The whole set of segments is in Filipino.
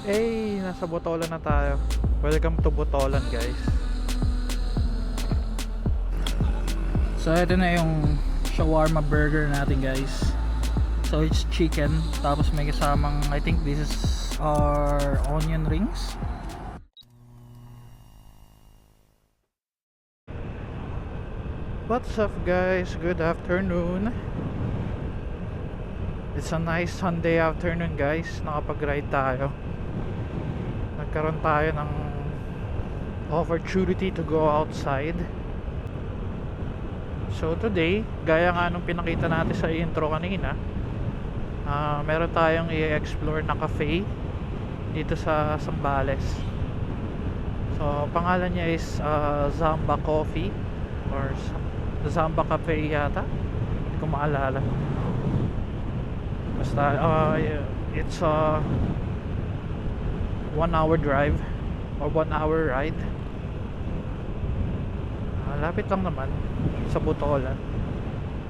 Nasa Botolan na tayo. Welcome to Botolan, guys. So ito na yung shawarma burger natin, guys. So it's chicken, tapos may kasamang, I think this is our onion rings. What's up, guys? Good afternoon. It's a nice Sunday afternoon, guys. Nakapag-ride tayo. Nagkaroon tayo ng opportunity to go outside. So today, gaya nga nung pinakita natin sa intro kanina, meron tayong i-explore na cafe dito sa Zambales. So pangalan niya is Zamba Coffee or Zamba Cafe yata, hindi ko maalala. Basta it's a 1 hour drive or 1 hour ride. Lapit lang naman sa Botolan.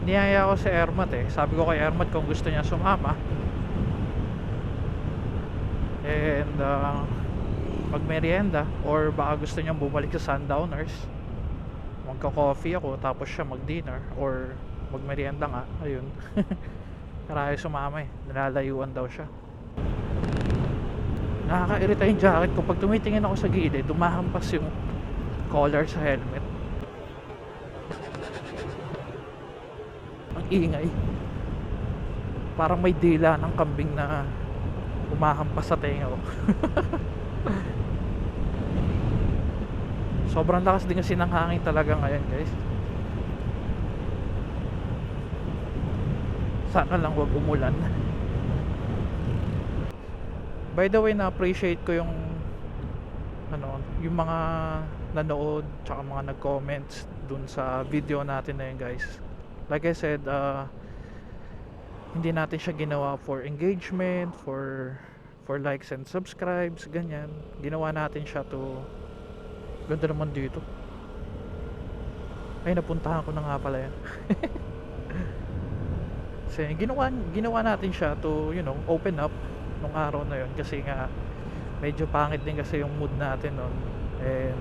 Niyaya ko si Ermat sabi ko kay Ermat kung gusto niya sumama and magmerienda or baka gusto niya bumalik sa Sundowners, magka-coffee ako tapos siya mag-dinner or magmerienda nga, ayun. Karayo sumama nilalayuan daw siya. Nakaka-irita yung jacket ko pag tumitingin ako sa gilid, dumahampas yung collar sa helmet. Ang ingay, parang may dila ng kambing na umahampas sa tenga ko. Sobrang lakas din kasi ng hangin talaga ngayon, guys. Sana lang wag umulan. By the way, na-appreciate ko yung yung mga nanood tsaka mga nag-comments dun sa video natin na yun, guys. Like I said, hindi natin siya ginawa for engagement, for likes and subscribes, ganyan. Ginawa natin siya to, ganda naman dito. Ay, napuntahan ko na nga pala yan. Kasi ginawa natin siya to, open up nung araw na yun, kasi nga medyo pangit din kasi yung mood natin nun. And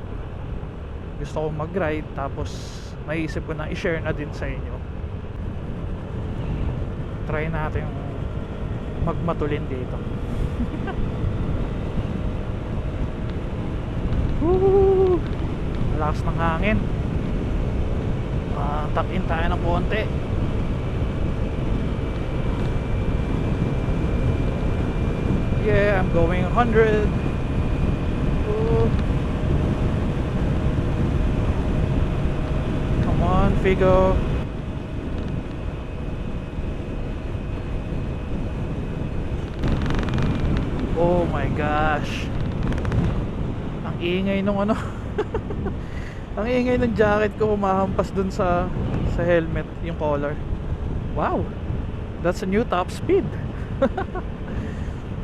gusto ko mag-ride, tapos naisip ko na i-share na din sa inyo. Try natin magmatulin dito. Woo! Lakas ng hangin. Tap-in tayo ng konti. Yeah, I'm going 100. Ooh. Come on, Figo. Oh my gosh. Ang ingay nung ang ingay ng jacket ko humahampas dun sa helmet, yung collar. Wow. That's a new top speed.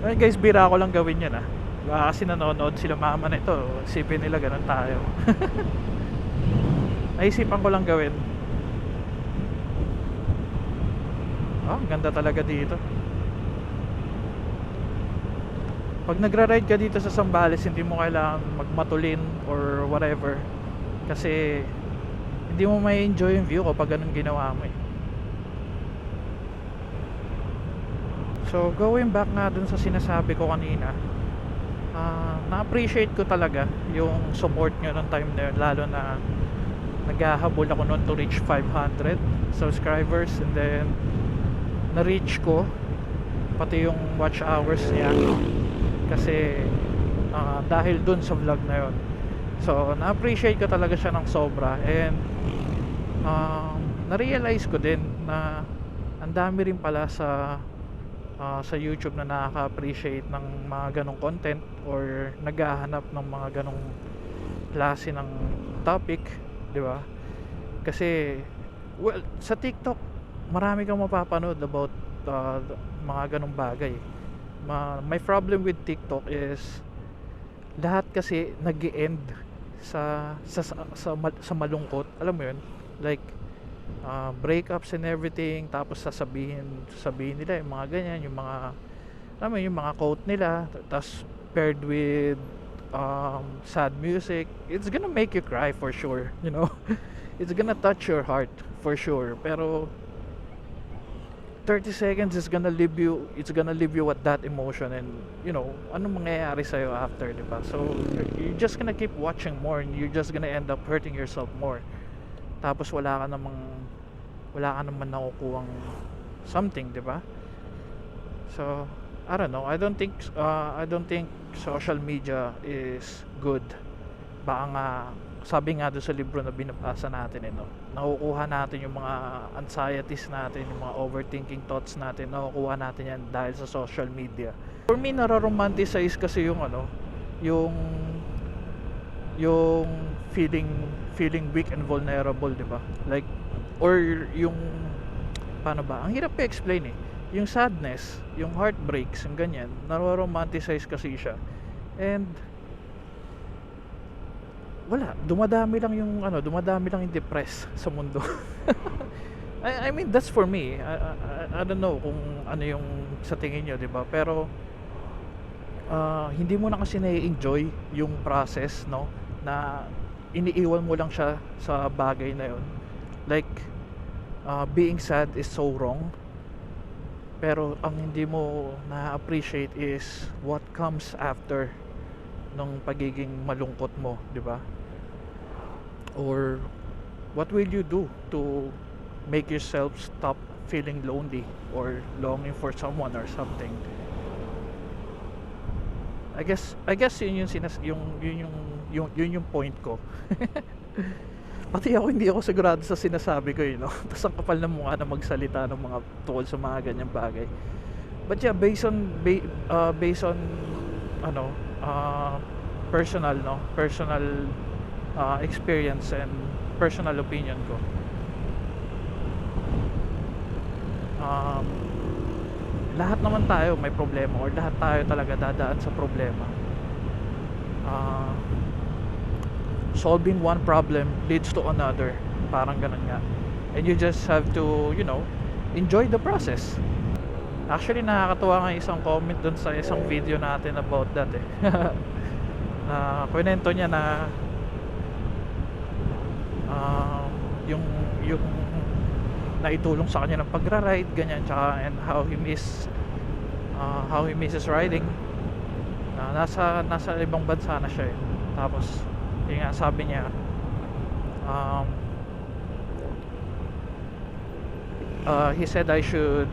Well, guys, bira ko lang gawin yan baka kasi nanonood sila mama na ito, isipin nila ganun tayo. Naisipan ko lang gawin. Ganda talaga dito. Pag nagra-ride ka dito sa Zambales, hindi mo kailangan magmatulin or whatever, kasi hindi mo may enjoy yung view kapag ganun ginawa mo So going back nga dun sa sinasabi ko kanina, na-appreciate ko talaga yung support nyo nung time na yun, lalo na naghahabol ako noon to reach 500 subscribers, and then na-reach ko pati yung watch hours niya kasi dahil dun sa vlog na yun. So na-appreciate ko talaga siya ng sobra, and na-realize ko din na ang dami rin pala sa YouTube na nakaka-appreciate ng mga ganong content or naghahanap ng mga ganong klase ng topic, di ba? Kasi well, sa TikTok marami kang mapapanood about mga ganong bagay. My problem with TikTok is lahat kasi nag-e-end sa malungkot, alam mo yun, like breakups and everything, tapos sasabihin nila yung mga ganyan, yung mga alam mo yung mga quote nila, tapos paired with sad music, it's gonna make you cry for sure, you know. It's gonna touch your heart for sure, pero 30 seconds is gonna leave you, it's gonna leave you with that emotion, and you know ano mangyayari sa'yo after, di ba? So you're just gonna keep watching more, and you're just gonna end up hurting yourself more, tapos wala ka namang nakukuhang something, di ba? So I don't know, I don't think social media is good. Baka nga, sabi nga doon sa libro na binabasa natin, nakukuha natin yung mga anxieties natin, yung mga overthinking thoughts natin, nakukuha natin yan dahil sa social media. For me, nararomanticize kasi yung yung feeling weak and vulnerable, di ba? Like, or yung, paano ba? Ang hirap i-explain eh. Yung sadness, yung heartbreaks, yung ganyan, nararomanticize kasi siya. And wala, dumadami lang yung depressed sa mundo. I mean, that's for me. I don't know kung ano yung sa tingin nyo, 'di ba? Pero hindi mo na kasi na-enjoy yung process, no? Na iniiwan mo lang siya sa bagay na yon. Like being sad is so wrong. Pero ang hindi mo na-appreciate is what comes after ng pagiging malungkot mo, 'di ba? Or what will you do to make yourself stop feeling lonely or longing for someone or something? I guess yun yung point ko. Pati ako hindi ako sigurado sa sinasabi ko, Tapos ang kapal ng mukha na magsalita ng mga tungkol sa mga ganyang bagay. But yeah, based on ano, personal experience and personal opinion ko, lahat naman tayo may problema, or lahat tayo talaga dadaan sa problema. Solving one problem leads to another, parang ganun nga, and you just have to enjoy the process. Actually, nakakatuwa nga isang comment dun sa isang video natin about that na kwento niya na yung naitulong sa kanya ng pagra-ride ganyan, tsaka and how he misses riding. Nasa ibang bansa na siya tapos yung nga sabi niya, he said I should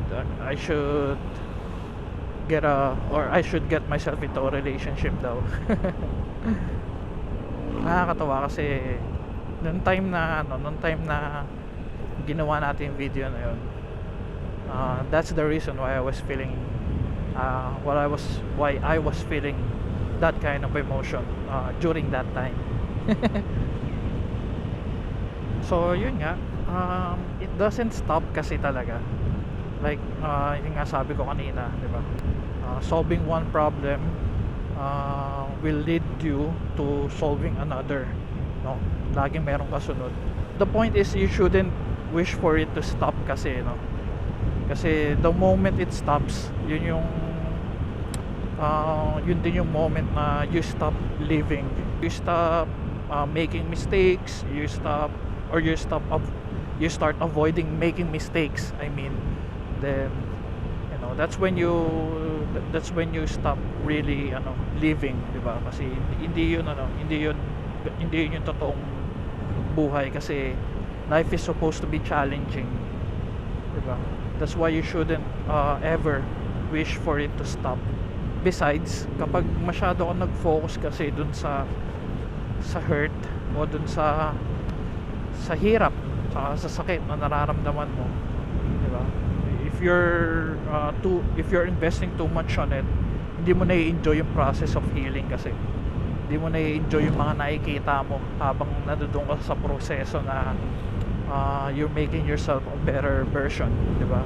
get myself into a relationship daw. Nakakatawa kasi nung time na ginawa natin yung video na yun, that's the reason why I was feeling why I was feeling that kind of emotion during that time. So yun nga, it doesn't stop kasi talaga. Like yung nga sabi ko kanina, di ba? Solving one problem will lead you to solving another, no? Laging merong kasunod. The point is you shouldn't wish for it to stop kasi, no? Kasi the moment it stops, yun din yung moment na you stop living, you stop making mistakes, you start avoiding making mistakes, I mean. Then that's when you stop really living, di ba? Kasi hindi yun yung totoong buhay, kasi life is supposed to be challenging, di ba? That's why you shouldn't ever wish for it to stop. Besides, kapag masyado ka nag-focus kasi dun sa hurt o dun sa hirap saka sa sakit na nararamdaman mo, di ba? If you're investing too much on it, hindi mo na-enjoy yung process of healing, kasi hindi mo na-enjoy yung mga nakikita mo habang nandoon ka sa proseso na you're making yourself a better version, di ba?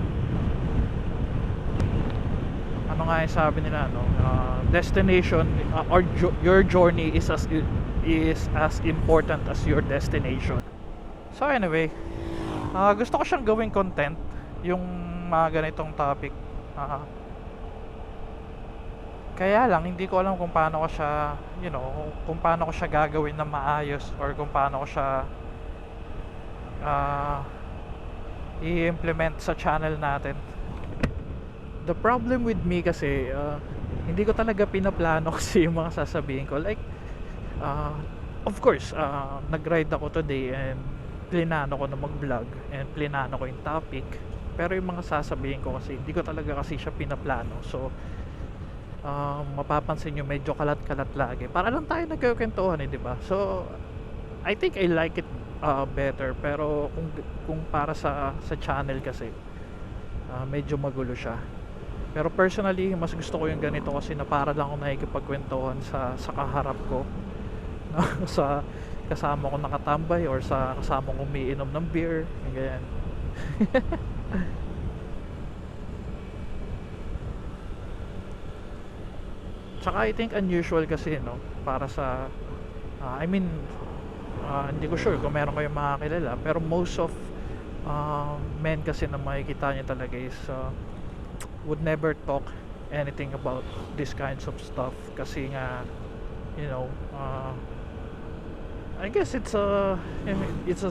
Ano nga yung sabi nila, destination, or your journey is as important as your destination. So anyway, gusto ko siyang gawing content, yung mga ganitong topic, Kaya lang hindi ko alam kung paano ko siya, kung paano ko siya gagawin na maayos, or kung paano ko siya ah, i-implement sa channel natin. The problem with me kasi, hindi ko talaga pinaplano kasi yung mga sasabihin ko. Like, uh, of course, nag-ride ako today and plinano ko na mag-vlog and plinano ko yung topic. Pero yung mga sasabihin ko kasi, hindi ko talaga kasi siya pinaplano. So, mapapansin nyo medyo kalat-kalat lagi. Para lang tayo nagkukwentuhan di ba? So, I think I like it better. Pero kung para sa channel kasi, medyo magulo siya. Pero personally, mas gusto ko yung ganito kasi na para lang ako nakikipagkwentuhan sa kaharap ko. No? Sa kasama ko nakatambay or sa kasama ko umiinom ng beer, ganyan. Tsaka I think unusual kasi, no, para sa I mean, hindi ko sure kung meron kayong makakilala, pero most of men kasi na makikita niya talaga is would never talk anything about these kinds of stuff kasi nga, I guess it's a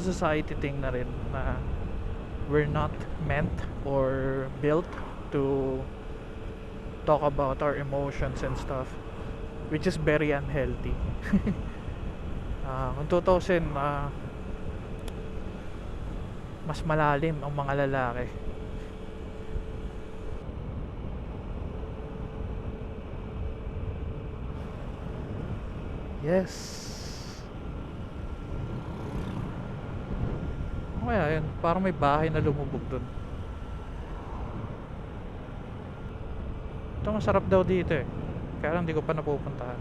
society thing na rin na we're not meant or built to talk about our emotions and stuff, which is very unhealthy. Kung tutusin, mas malalim ang mga lalaki. Yes. Kaya yun, parang may bahay na lumubog dun. Ito masarap daw dito eh, kaya lang di ko pa napupuntahan.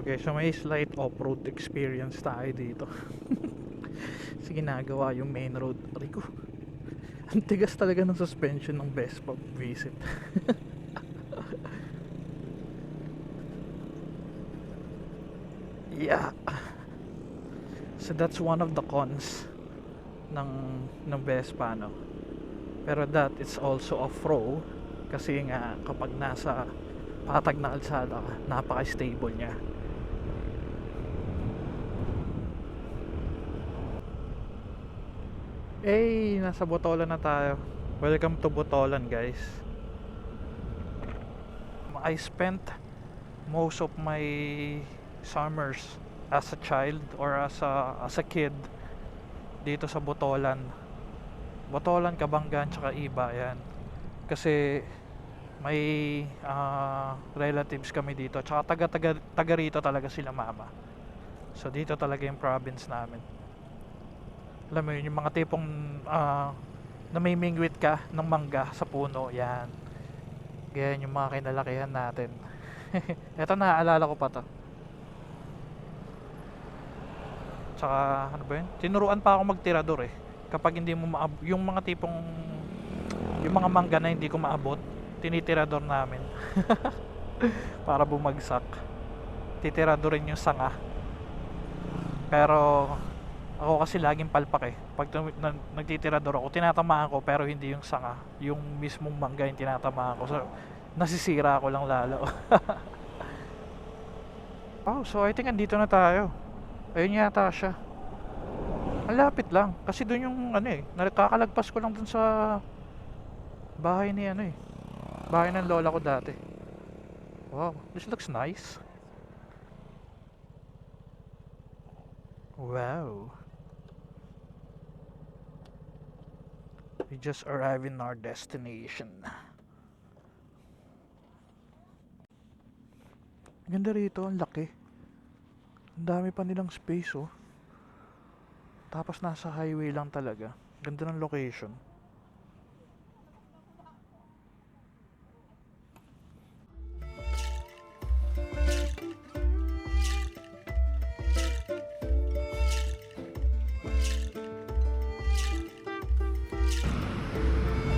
Okay, so may slight off-road experience tayo dito. Kasi ginagawa yung main road. Rico, ang tigas talaga ng suspension ng Vespa visit. Yeah. So that's one of the cons ng Vespa, no? Pero that is also off-road kasi nga kapag nasa patag na kalsada ka, napaka-stable niya. Nasa Botolan na tayo. Welcome to Botolan, guys. I spent most of my summers as a child or as a kid dito sa Botolan. Botolan, Kabanggan, tsaka Iba, yan. Kasi may relatives kami dito. Tsaka taga rito talaga sila mama. So dito talaga yung province namin. Alam mo yun, yung mga tipong namimingwit ka ng mangga sa puno, yan. Ganyan yung mga kinalakihan natin. Eto, naaalala ko pa to. Tsaka ano ba yun, tinuruan pa ako magtirador eh. Kapag hindi mo yung mga tipong yung mga mangga na hindi ko maabot, tinitirador namin. Para bumagsak. Titiradorin yung sanga. Pero ako kasi laging palpak eh. Pag nagtitirador ako, tinatamaan ko pero hindi yung sanga, yung mismong mangga yung tinatamaan ko. So nasisira ako lang lalo. Oh, so I think andito na tayo. Ayun yata siya. Ang lapit lang kasi doon yung nakakalagpas ko lang dun sa bahay ni bahay ng lola ko dati. Wow, this looks nice. Wow. We just arrived in our destination. Ganda rito, ang laki. Ang dami pa nilang space oh. Tapos nasa highway lang talaga. Ganda ng location.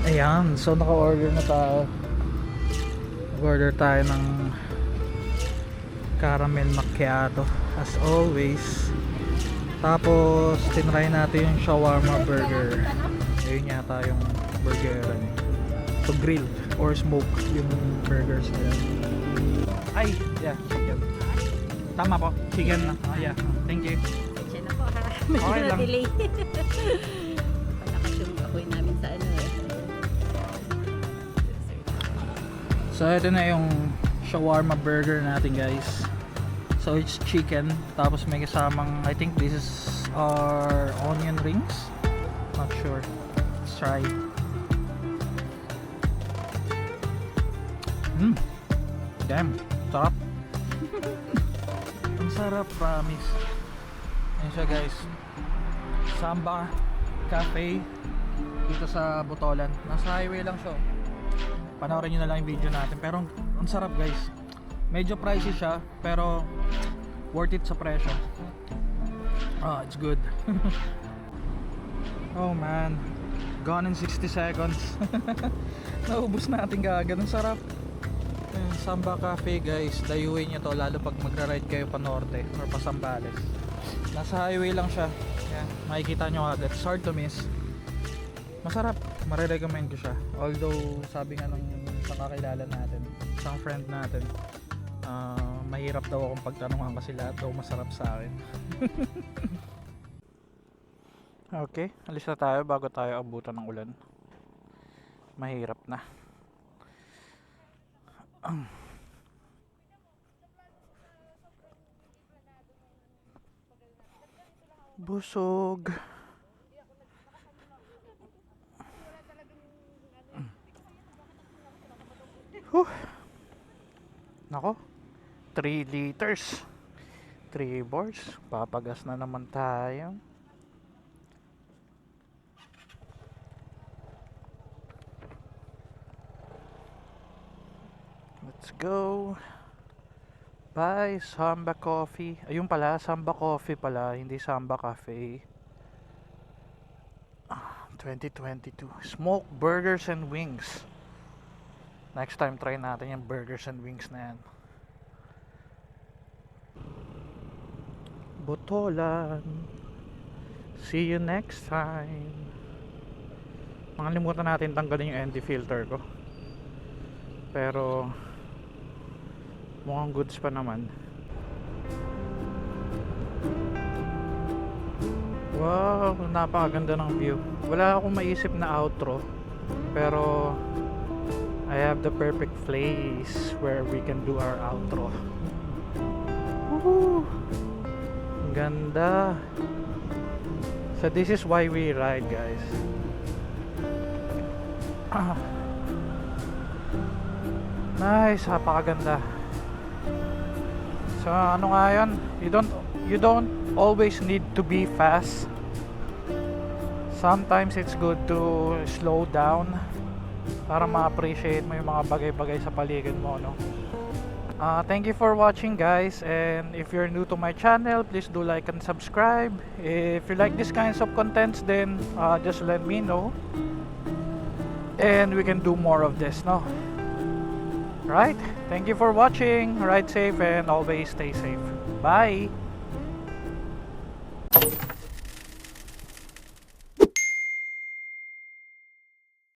Ayan, so naka-order na tayo. Nag-order tayo ng caramel macchiato as always. Tapos tinry natin yung shawarma burger. Ayun yata yung burgeran. So grilled or smoked yung burgers nila. Ay, yeah, chicken. Tama po, chicken na. Yeah, thank you. Siya na po ha. Medyo Okay lang. na-delay. Palakas yung apoy namin sa ano eh. So ito na yung shawarma burger natin guys. So it's chicken, tapos may kasamang, I think this is our onion rings. Not sure. Let's try. Damn, sarap. Ang sarap, promise. Ayan siya guys. Samba Cafe dito sa Botolan. Nasa highway lang siya. Panoorin nyo na lang yung video natin. Pero ang sarap guys. Medyo pricey siya, pero worth it sa presyo. Oh, it's good. Oh man, gone in 60 seconds. Naubos natin kaagad. Ang sarap. Ayan, Samba Cafe guys, dayuin nyo to lalo pag magra-ride kayo pa norte or pa Zambales. Nasa highway lang siya. Ayan, makikita nyo agad. It's hard to miss. Masarap, marirecommend ko siya. Although sabi nga nung isang kakilala natin, isang friend natin, mahirap daw akong pagtanungan kasi lahat daw masarap sa akin. Okay, alis na tayo bago tayo abutan ng ulan. Mahirap na. Busog. Nako, 3 liters, 3 bars, papagas na naman tayo. Let's go. Bye, Samba Coffee. Ayun pala, Samba Coffee pala, hindi Samba Cafe. 2022. Smoke burgers and wings. Next time try natin yung burgers and wings na yan. Botolan. See you next time. Makalimutan natin tanggalin yung ND filter ko. Pero mukhang goods pa naman. Wow, napakaganda ng view. Wala akong maisip na outro, pero I have the perfect place where we can do our outro. Woohoo! Ganda. So this is why we ride, guys. Nice, napakaganda. So ano nga yun? You don't always need to be fast. Sometimes it's good to slow down para ma-appreciate mo yung mga bagay-bagay sa paligid mo, no? Thank you for watching, guys, and if you're new to my channel, please do like and subscribe. If you like these kinds of contents, then just let me know and we can do more of this, no? Right? Thank you for watching. Ride safe and always stay safe. Bye.